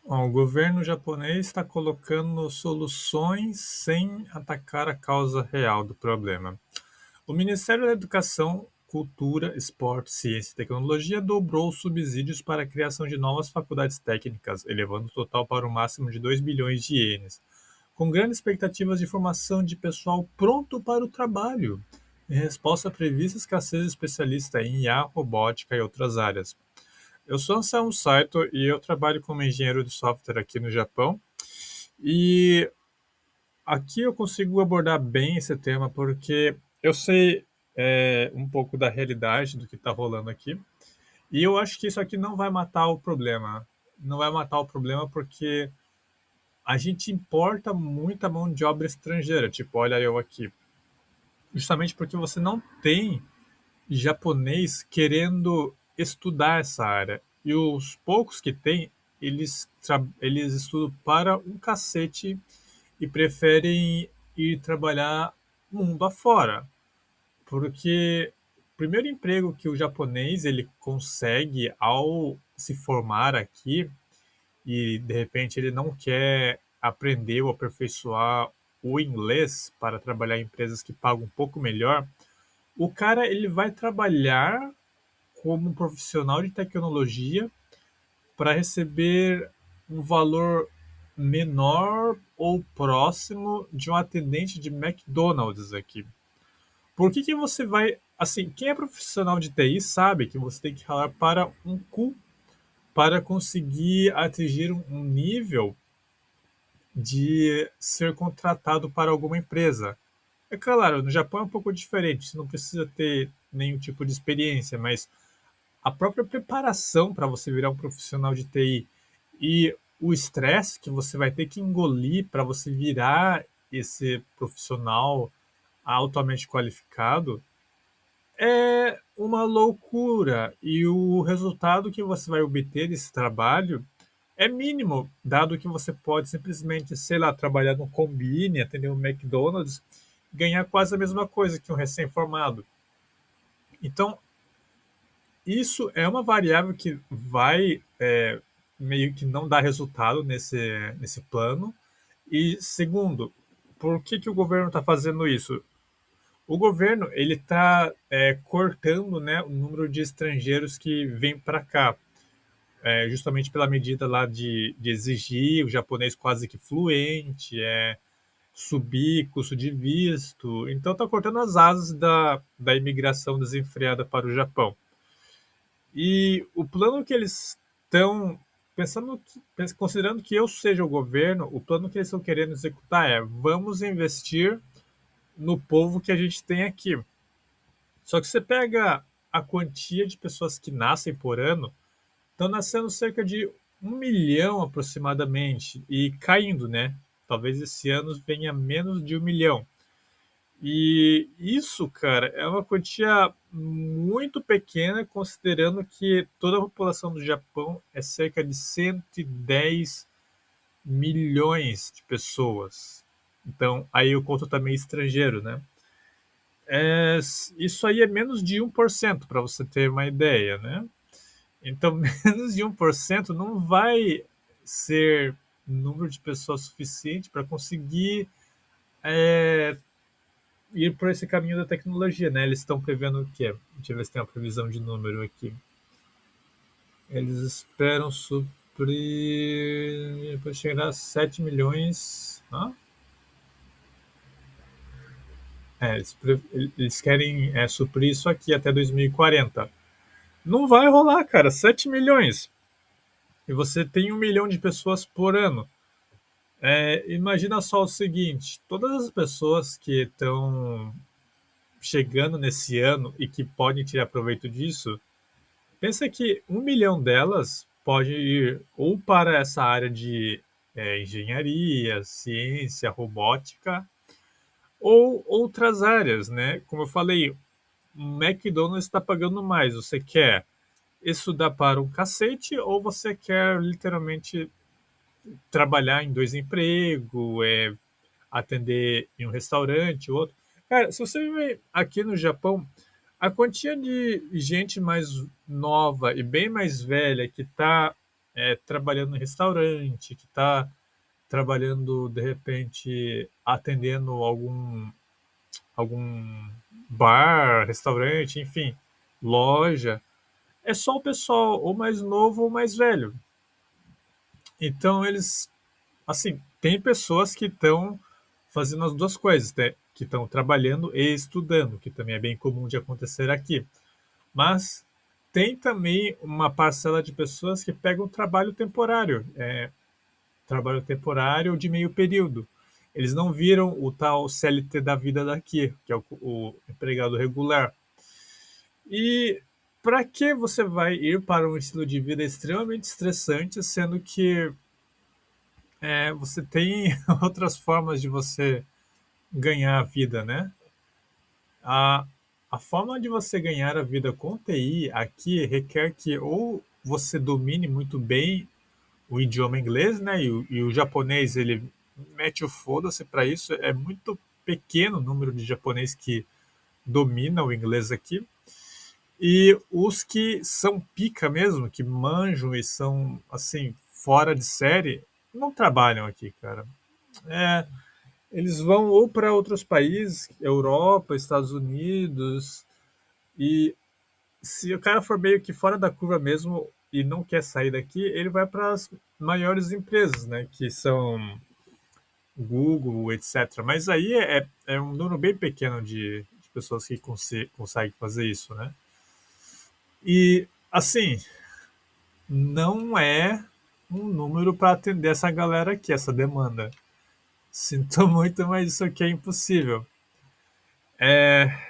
Ó, o governo japonês está colocando soluções sem atacar a causa real do problema. O Ministério da Educação, Cultura, Esporte, Ciência e Tecnologia dobrou os subsídios para a criação de novas faculdades técnicas, elevando o total para o máximo de 2 bilhões de ienes, com grandes expectativas de formação de pessoal pronto para o trabalho, em resposta à prevista escassez de especialistas em IA, robótica e outras áreas. Eu sou Anselmo Saito e eu trabalho como engenheiro de software aqui no Japão. E aqui eu consigo abordar bem esse tema porque eu sei um pouco da realidade do que está rolando aqui. E eu acho que isso aqui não vai matar o problema. Não vai matar o problema porque a gente importa muita mão de obra estrangeira. Tipo, olha eu aqui. Justamente porque você não tem japonês querendo estudar essa área. E os poucos que tem, eles estudam para um cacete e preferem ir trabalhar mundo afora. Porque o primeiro emprego que o japonês ele consegue ao se formar aqui e de repente ele não quer aprender ou aperfeiçoar o inglês para trabalhar em empresas que pagam um pouco melhor, o cara ele vai trabalhar como um profissional de tecnologia para receber um valor menor ou próximo de um atendente de McDonald's aqui. Por que você vai. Assim, quem é profissional de TI sabe que você tem que ralar para um cu para conseguir atingir um nível de ser contratado para alguma empresa. É claro, no Japão é um pouco diferente, você não precisa ter nenhum tipo de experiência, mas a própria preparação para você virar um profissional de TI e o estresse que você vai ter que engolir para você virar esse profissional altamente qualificado é uma loucura. E o resultado que você vai obter desse trabalho é mínimo, dado que você pode simplesmente, sei lá, trabalhar no Combine, atender um McDonald's, ganhar quase a mesma coisa que um recém-formado. Então, isso é uma variável que vai meio que não dar resultado nesse plano. E segundo, por que o governo está fazendo isso? O governo ele está cortando, né, o número de estrangeiros que vêm para cá, justamente pela medida lá de exigir o japonês quase que fluente, subir custo de visto. Então está cortando as asas da imigração desenfreada para o Japão. E o plano que eles estão considerando que eu seja o governo, o plano que eles estão querendo executar é: vamos investir no povo que a gente tem aqui. Só que você pega a quantia de pessoas que nascem por ano, estão nascendo cerca de 1 milhão aproximadamente e caindo, né? Talvez esse ano venha menos de 1 milhão. E isso, cara, é uma quantia muito pequena, considerando que toda a população do Japão é cerca de 110 milhões de pessoas. Então, aí eu conto também estrangeiro, né? Isso aí é menos de 1%, para você ter uma ideia, né? Então, menos de 1% não vai ser número de pessoas suficiente para conseguir é, ir por esse caminho da tecnologia, né? Eles estão prevendo o quê? Deixa eu ver se tem uma previsão de número aqui. Eles esperam suprir para chegar a 7 milhões. Hã? Eles querem suprir isso aqui até 2040. Não vai rolar, cara. 7 milhões. E você tem 1 milhão de pessoas por ano. Imagina só o seguinte: todas as pessoas que estão chegando nesse ano e que podem tirar proveito disso, pensa que 1 milhão delas pode ir ou para essa área de engenharia, ciência, robótica, ou outras áreas, né? Como eu falei, o McDonald's está pagando mais. Você quer estudar para um cacete ou você quer literalmente trabalhar em dois empregos, atender em um restaurante, outro? Cara, se você vive aqui no Japão, a quantia de gente mais nova e bem mais velha que está trabalhando em restaurante, que está trabalhando, de repente, atendendo algum bar, restaurante, enfim, loja. É só o pessoal ou mais novo ou mais velho. Então, eles, assim, tem pessoas que estão fazendo as duas coisas, né? Que estão trabalhando e estudando, que também é bem comum de acontecer aqui. Mas tem também uma parcela de pessoas que pegam trabalho temporário de meio período. Eles não viram o tal CLT da vida daqui, que é o empregado regular. E para que você vai ir para um estilo de vida extremamente estressante, sendo que você tem outras formas de você ganhar a vida, né? A, a forma de você ganhar a vida com TI aqui requer que ou você domine muito bem o idioma inglês, né? E o japonês, ele mete o foda-se para isso. É muito pequeno o número de japonês que domina o inglês aqui. E os que são pica mesmo, que manjam e são, assim, fora de série, não trabalham aqui, cara. É, eles vão ou para outros países, Europa, Estados Unidos, e se o cara for meio que fora da curva mesmo e não quer sair daqui, ele vai para as maiores empresas, né, que são Google, etc. Mas aí é um número bem pequeno de pessoas que conseguem fazer isso, né? E, assim, não é um número para atender essa galera aqui, essa demanda. Sinto muito, mas isso aqui é impossível.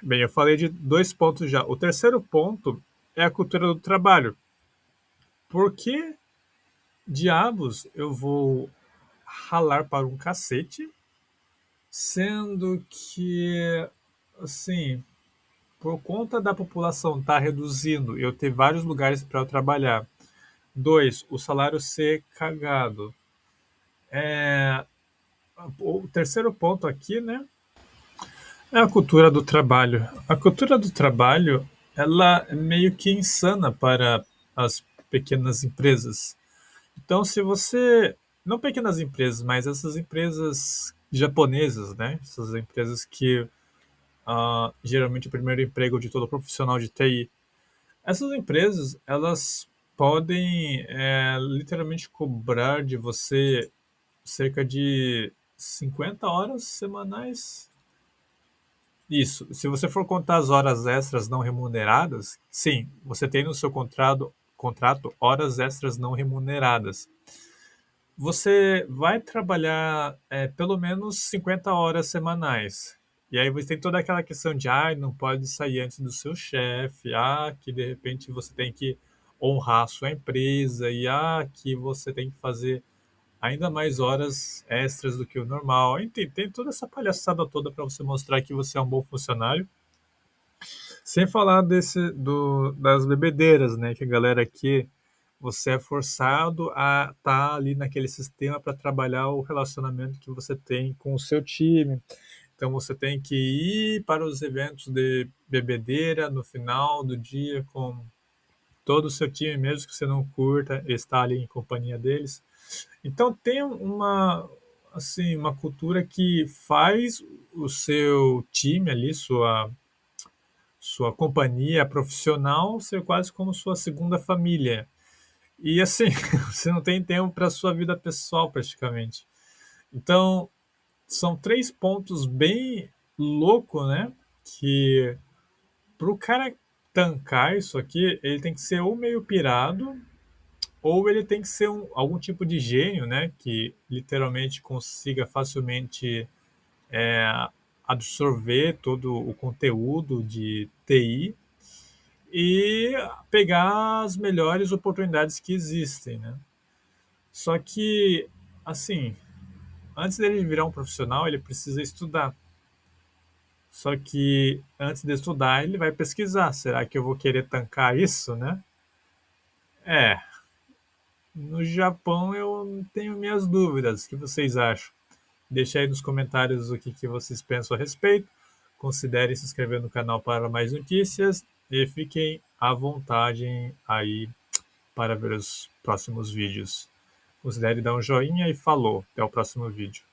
Bem, eu falei de dois pontos já. O terceiro ponto é a cultura do trabalho. Por que diabos eu vou ralar para um cacete, sendo que, assim, por conta da população estar reduzindo, eu ter vários lugares para eu trabalhar. Dois, o salário ser cagado. É, o terceiro ponto aqui, né, é a cultura do trabalho. A cultura do trabalho, ela é meio que insana para as pequenas empresas. Então, se você, não pequenas empresas, mas essas empresas japonesas, né? Essas empresas que geralmente é o primeiro emprego de todo profissional de TI. Essas empresas, elas podem literalmente cobrar de você cerca de 50 horas semanais. Isso. Se você for contar as horas extras não remuneradas, sim, você tem no seu contrato horas extras não remuneradas. Você vai trabalhar pelo menos 50 horas semanais. E aí você tem toda aquela questão de, não pode sair antes do seu chefe, que de repente você tem que honrar a sua empresa, e que você tem que fazer ainda mais horas extras do que o normal. Tem toda essa palhaçada toda para você mostrar que você é um bom funcionário. Sem falar das bebedeiras, né? Que a galera aqui, você é forçado a estar ali naquele sistema para trabalhar o relacionamento que você tem com o seu time. Então você tem que ir para os eventos de bebedeira no final do dia com todo o seu time, mesmo que você não curta, estar ali em companhia deles. Então tem uma cultura que faz o seu time ali, sua companhia profissional ser quase como sua segunda família. E assim, você não tem tempo para sua vida pessoal praticamente. Então, são três pontos bem louco, né? Que para o cara tancar isso aqui, ele tem que ser ou meio pirado, ou ele tem que ser algum tipo de gênio, né? Que literalmente consiga facilmente absorver todo o conteúdo de TI e pegar as melhores oportunidades que existem, né? Só que, assim, antes dele virar um profissional, ele precisa estudar. Só que antes de estudar, ele vai pesquisar. Será que eu vou querer tancar isso, né? É, no Japão eu tenho minhas dúvidas. O que vocês acham? Deixe aí nos comentários o que vocês pensam a respeito. Considerem se inscrever no canal para mais notícias e fiquem à vontade aí para ver os próximos vídeos. Considere dar um joinha e falou. Até o próximo vídeo.